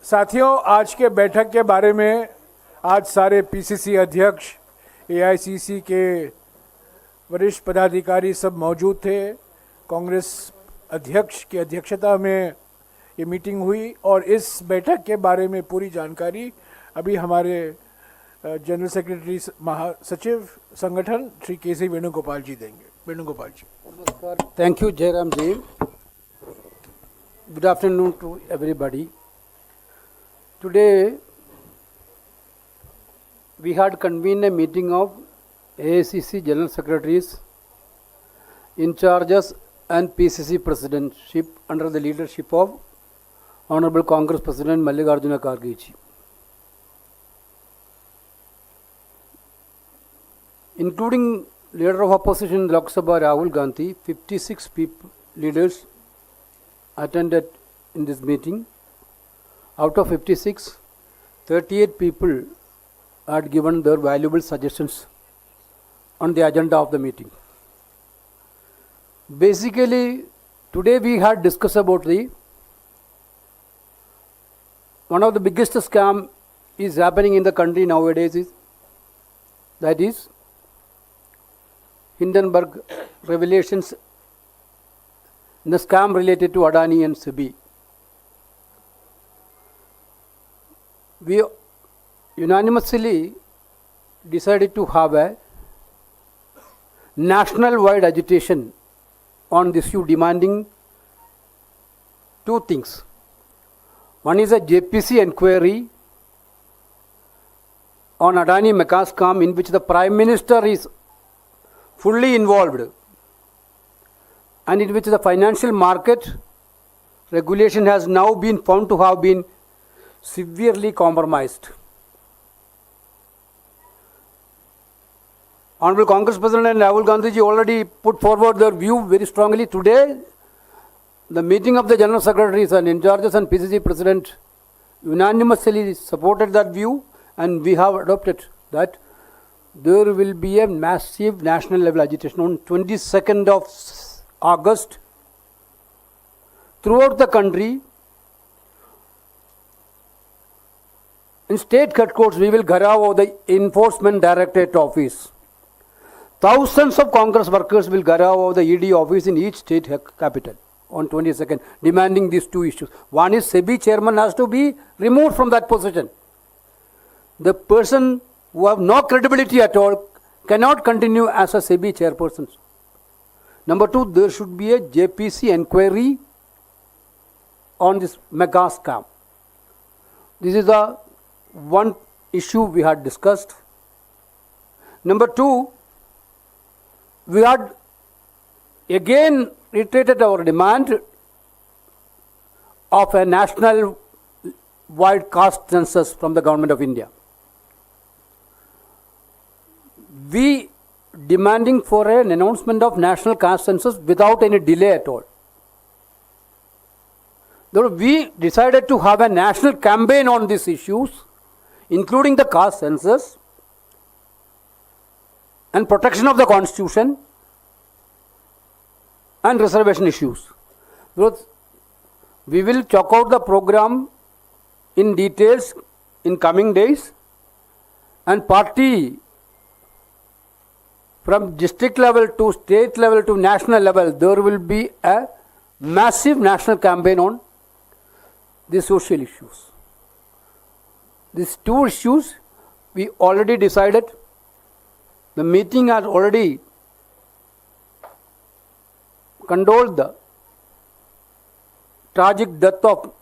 साथियों, आज के बैठक के बारे में आज सारे पीसीसी अध्यक्ष, एआईसीसी के वरिष्ठ पदाधिकारी सब मौजूद थे। कांग्रेस अध्यक्ष की अध्यक्षता में ये मीटिंग हुई और इस बैठक के बारे में पूरी जानकारी अभी हमारे जनरल सेक्रेटरी महासचिव संगठन श्री केसी वेणुगोपाल जी देंगे। वेणुगोपाल जी। नमस्कार। Thank you, Jairam ji. Good afternoon to everybody. Today, we had convened a meeting of AICC General Secretaries, in charges and PCC Presidentship under the leadership of Honorable Congress President Mallikarjuna Kharge ji. Including Leader of Opposition in Lok Sabha Rahul Gandhi, 56 leaders attended in this meeting. Out of 56, 38 people had given their valuable suggestions on the agenda of the meeting. Basically, today we had discussed about one of the biggest scam is happening in the country nowadays that is Hindenburg revelations, the scam related to Adani and SEBI. We unanimously decided to have a national-wide agitation on this issue, demanding two things. One is a JPC inquiry on Adani Mega scam, in which the Prime Minister is fully involved and in which the financial market regulation has now been found to have been severely compromised. Honorable Congress President and Rahul Gandhi ji already put forward their view very strongly. Today, the meeting of the General Secretaries and in charges and PCC President unanimously supported that view, and we have adopted that there will be a massive national level agitation on 22nd of August throughout the country. In state headquarters, we will gharav the Enforcement Directorate office. Thousands of Congress workers will gharav the ED office in each state capital on 22nd, demanding these two issues. One is SEBI chairman has to be removed from that position. The person who have no credibility at all cannot continue as a SEBI chairperson. Number two, there should be a JPC inquiry on this mega scam. This is the one issue we had discussed. Number two, we had again reiterated our demand of a national wide caste census from the Government of India. We demanding for an announcement of national caste census without any delay at all. Therefore, we decided to have a national campaign on these issues, including the caste census and protection of the constitution and reservation issues. Therefore, we will chalk out the program in details in coming days, and party from district level to state level to national level, there will be a massive national campaign on the social issues. These two issues we already decided. The meeting has already condoled the tragic death of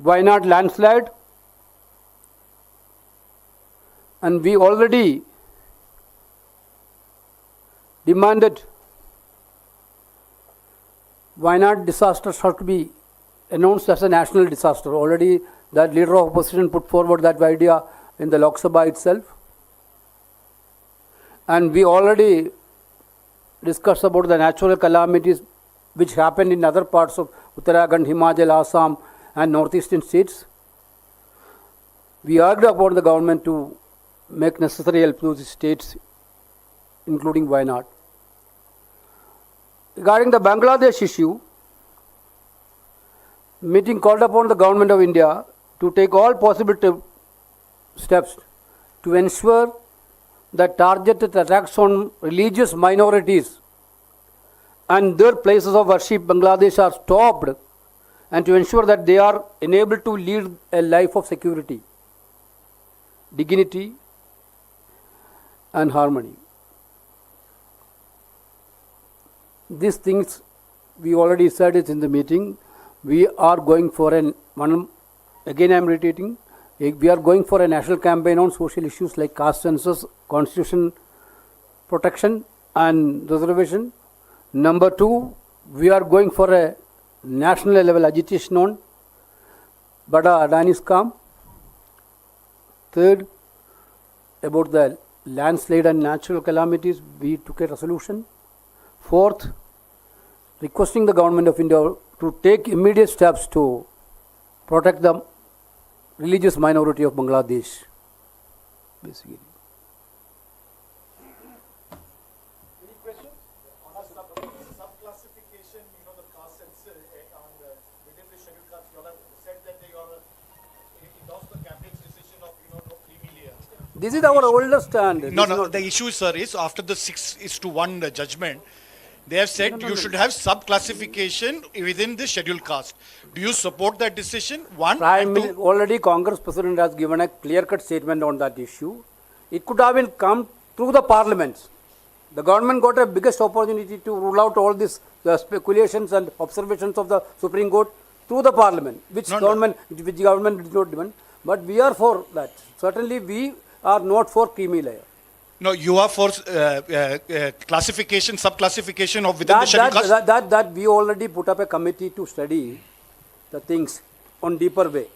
Wayanad landslide, and we already demanded Wayanad disaster has to be announced as a national disaster. Already that leader of opposition put forward that idea in the Lok Sabha itself. And we already discussed about the natural calamities which happened in other parts of Uttarakhand, Himachal, Assam and northeastern states. We urged upon the government to make necessary help to the states, including Wayanad. Regarding the Bangladesh issue, meeting called upon the Government of India to take all possible steps to ensure that targeted attacks on religious minorities and their places of worship in Bangladesh are stopped, and to ensure that they are enabled to lead a life of security, dignity and harmony. These things we already said it in the meeting. We are going for again I am reiterating, we are going for a national campaign on social issues like caste census, constitution protection and reservation. Number 2, we are going for a national level agitation on Bada Adani scam. Third, about the landslide and natural calamities, we took a resolution. Fourth, requesting the Government of India to take immediate steps to protect the religious minority of Bangladesh. Basically. Any questions? On a sub-classification, the caste census within the scheduled caste, you all have said that you all endorsed the cabinet's decision of, no creamy layer. This is our older stand. No, the issue, sir, is after the 6:1 judgment, they have said you should have sub-classification within the scheduled caste. Do you support that decision? One, and two, Already Congress President has given a clear-cut statement on that issue. It could have been come through the parliaments. The government got a biggest opportunity to rule out all these speculations and observations of the Supreme Court through the parliament, which government did not demand. But we are for that. Certainly we are not for creamy layer. No, you are for classification, sub-classification of within the scheduled caste? That we already put up a committee to study the things on deeper way.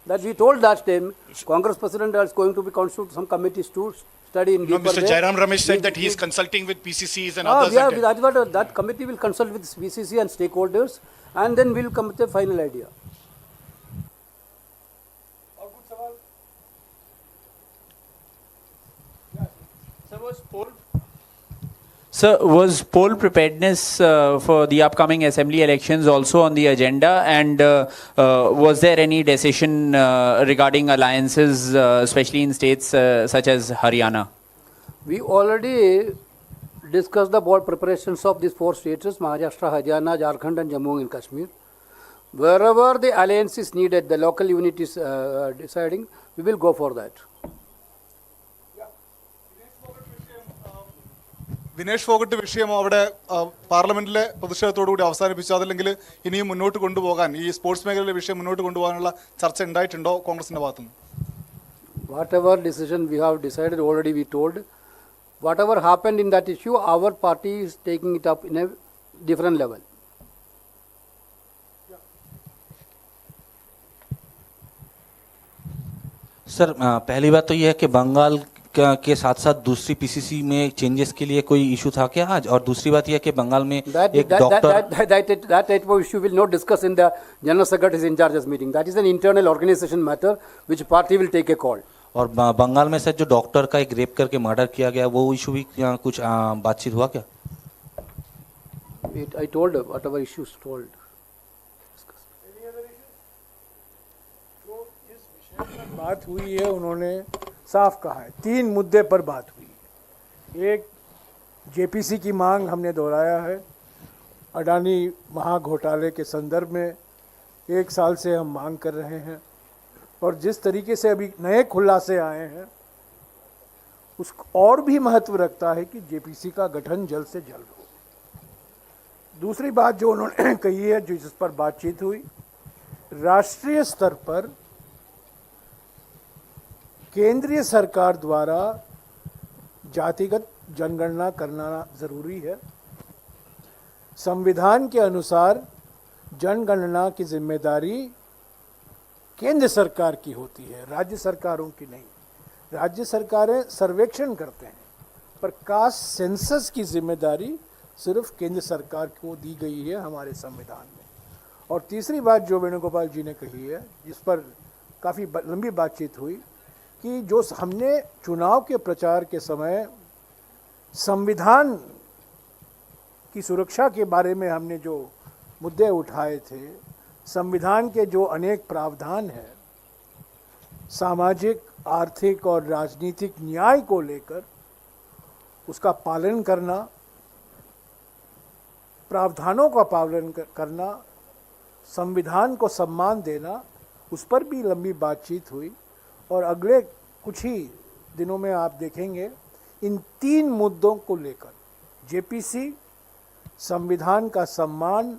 That we told that time, Congress President is going to be constitute some committees to study in deeper way. Mr. Jairam Ramesh said that he is consulting with PCCs and others. That committee will consult with PCC and stakeholders, and then we will come with a final idea. Sir, was poll preparedness for the upcoming assembly elections also on the agenda, and was there any decision regarding alliances, especially in states such as Haryana? We already discussed the poll preparations of these 4 states, Maharashtra, Haryana, Jharkhand and Jammu and Kashmir. Wherever the alliance is needed, the local unit is deciding, we will go for that. Vinesh Phogat വിഷയം അവിടെ പാർലമെന്റിലെ പ്രതിഷേധത്തോടുകൂടി അവസാനിപ്പിച്ചു. അതല്ലെങ്കിൽ ഇനിയും മുന്നോട്ട് കൊണ്ടുപോകാൻ ഈ sports മേഖലയിലെ വിഷയം മുന്നോട്ട് കൊണ്ടുപോകാനുള്ള ചർച്ച ഉണ്ടായിട്ടുണ്ടോ കോൺഗ്രസിന്റെ ഭാഗത്തുനിന്ന്? Whatever decision we have decided already, we told. Whatever happened in that issue, our party is taking it up in a different level. Sir, पहली बात तो यह है कि बंगाल के साथ साथ दूसरी पीसीसी में चेंजेस के लिए कोई इशू था क्या आज? और दूसरी बात यह है कि बंगाल में एक doctor that type of issue will not discuss in the General Secretary's in charges meeting. That is an internal organization matter which party will take a call. और बंगाल में सर जो डॉक्टर का एक रेप करके मर्डर किया गया, वो issue भी कुछ बातचीत हुआ क्या? I told whatever issues told. बात हुई है, उन्होंने साफ कहा है 3 मुद्दे पर बात हुई है। एक, जेपीसी की मांग हमने दोहराया है। अडानी महाघोटाले के संदर्भ में 1 साल से हम मांग कर रहे हैं, और जिस तरीके से अभी नए खुलासे आए हैं उस और भी महत्व रखता है कि जेपीसी का गठन जल्द से जल्द हो। दूसरी बात जो उन्होंने कही है, जिस पर बातचीत हुई, राष्ट्रीय स्तर पर केंद्रीय सरकार द्वारा जातिगत जनगणना करना जरूरी है। संविधान के अनुसार जनगणना की जिम्मेदारी केंद्र सरकार की होती है, राज्य सरकारों की नहीं। राज्य सरकारें सर्वेक्षण करते हैं, पर कास्ट सेंसस की जिम्मेदारी सिर्फ केंद्र सरकार को दी गई है हमारे संविधान में। और तीसरी बात जो वेणुगोपाल जी ने कही है, जिस पर काफ़ी लंबी बातचीत हुई, कि जो हमने चुनाव के प्रचार के समय संविधान की सुरक्षा के बारे में हमने जो मुद्दे उठाए थे, संविधान के जो अनेक प्रावधान हैं, सामाजिक, आर्थिक और राजनीतिक न्याय को लेकर उसका पालन करना, प्रावधानों का पालन करना, संविधान को सम्मान देना, उस पर भी लंबी बातचीत हुई। और अगले कुछ ही दिनों में आप देखेंगे इन 3 मुद्दों को लेकर जेपीसी, संविधान का सम्मान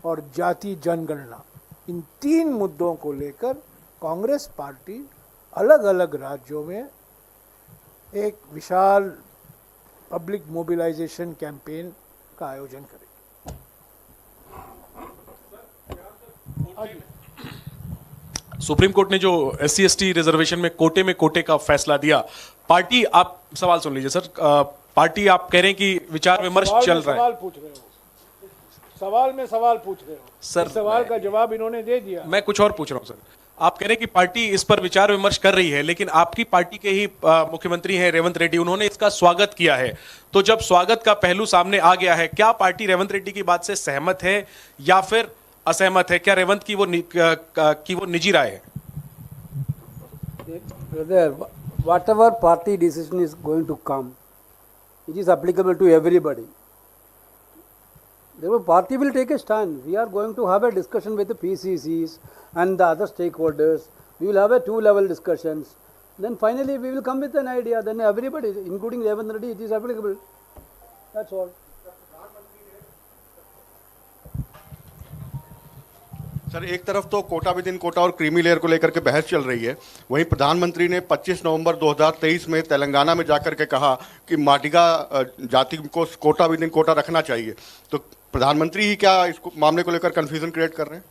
और जाति जनगणना, इन 3 मुद्दों को लेकर कांग्रेस पार्टी अलग अलग राज्यों में एक विशाल पब्लिक मोबिलाइजेशन कैंपेन का आयोजन करेगी। सुप्रीम कोर्ट ने जो SC/ST रिजर्वेशन में कोटे का फैसला दिया, पार्टी, आप सवाल सुन लीजिए सर, पार्टी आप कह रहे हैं कि विचार विमर्श चल रहा है। सवाल पूछ रहे हो, सवाल में सवाल पूछ रहे हो सर, इस सवाल का जवाब इन्होंने दे दिया। मैं कुछ और पूछ रहा हूं सर। आप कह रहे हैं कि पार्टी इस पर विचार विमर्श कर रही है, लेकिन आपकी पार्टी के ही मुख्यमंत्री हैं रेवंत रेड्डी, उन्होंने इसका स्वागत किया है। तो जब स्वागत का पहलू सामने आ गया है, क्या पार्टी रेवंत रेड्डी की बात से सहमत है या फिर असहमत है? क्या रेवंत की वो निजी राय है? Brother, whatever party decision is going to come, it is applicable to everybody. Therefore, party will take a stand. We are going to have a discussion with the PCCs and the other stakeholders. We will have a 2-level discussions. Then finally, we will come with an idea. Then everybody, including Revanth Reddy, it is applicable. That's all. Sir, एक तरफ तो Kota with in Kota और creamy layer को लेकर के बहस चल रही है, वहीं प्रधानमंत्री ने 25 नवंबर 2023 में तेलंगाना में जाकर के कहा कि माडिगा जाति को कोटा विद इन कोटा रखना चाहिए। तो प्रधानमंत्री ही क्या इस मामले को लेकर कंफ्यूजन क्रिएट कर रहे हैं?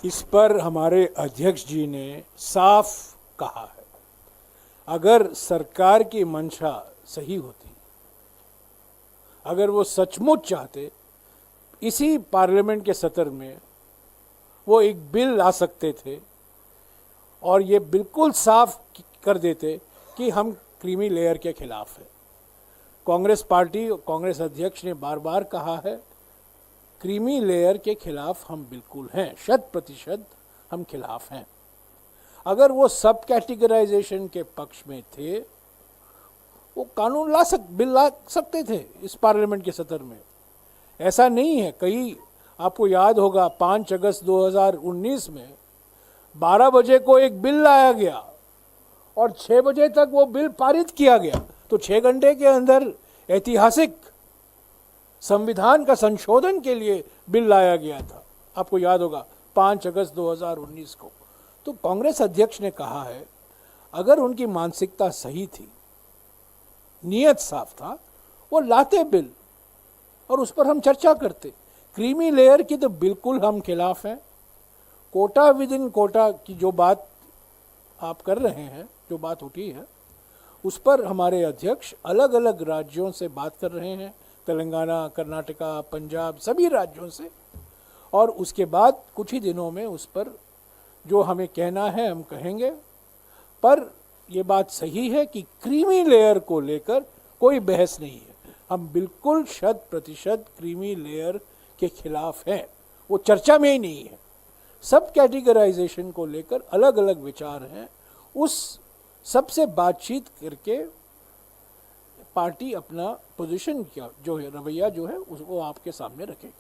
इस पर हमारे अध्यक्ष जी ने साफ कहा है, अगर सरकार की मंशा सही होती, अगर वो सचमुच चाहते, इसी पार्लियामेंट के सत्र में वो एक बिल ला सकते थे और ये बिल्कुल साफ कर देते कि हम क्रीमी लेयर के खिलाफ है। कांग्रेस पार्टी, कांग्रेस अध्यक्ष ने बार बार कहा है, क्रीमी लेयर के खिलाफ हम बिल्कुल हैं, 100% हम खिलाफ हैं। अगर वो सब कैटेगराइजेशन के पक्ष में थे, वो कानून बिल ला सकते थे इस पार्लियामेंट के सत्र में। ऐसा नहीं है। कई, आपको याद होगा 5 अगस्त 2019 में 12 बजे को एक बिल लाया गया और 6 बजे तक वो बिल पारित किया गया। तो 6 घंटे के अंदर ऐतिहासिक संविधान का संशोधन के लिए बिल लाया गया था, आपको याद होगा 5 अगस्त 2019 को। तो कांग्रेस अध्यक्ष ने कहा है, अगर उनकी मानसिकता सही थी, नियत साफ था, वो लाते बिल और उस पर हम चर्चा करते। क्रीमी लेयर की तो बिल्कुल हम खिलाफ हैं। कोटा विद इन कोटा की जो बात आप कर रहे हैं, जो बात उठी है, उस पर हमारे अध्यक्ष अलग अलग राज्यों से बात कर रहे हैं, तेलंगाना, कर्नाटका, पंजाब, सभी राज्यों से। और उसके बाद कुछ ही दिनों में उस पर जो हमें कहना है हम कहेंगे। पर ये बात सही है कि क्रीमी लेयर को लेकर कोई बहस नहीं है। हम बिल्कुल 100% क्रीमी लेयर के खिलाफ हैं, वो चर्चा में ही नहीं है। सब कैटेगराइजेशन को लेकर अलग अलग विचार हैं, उस सबसे बातचीत करके पार्टी अपना पोजीशन क्या जो है, रवैया जो है, उसको आपके सामने रखेगी।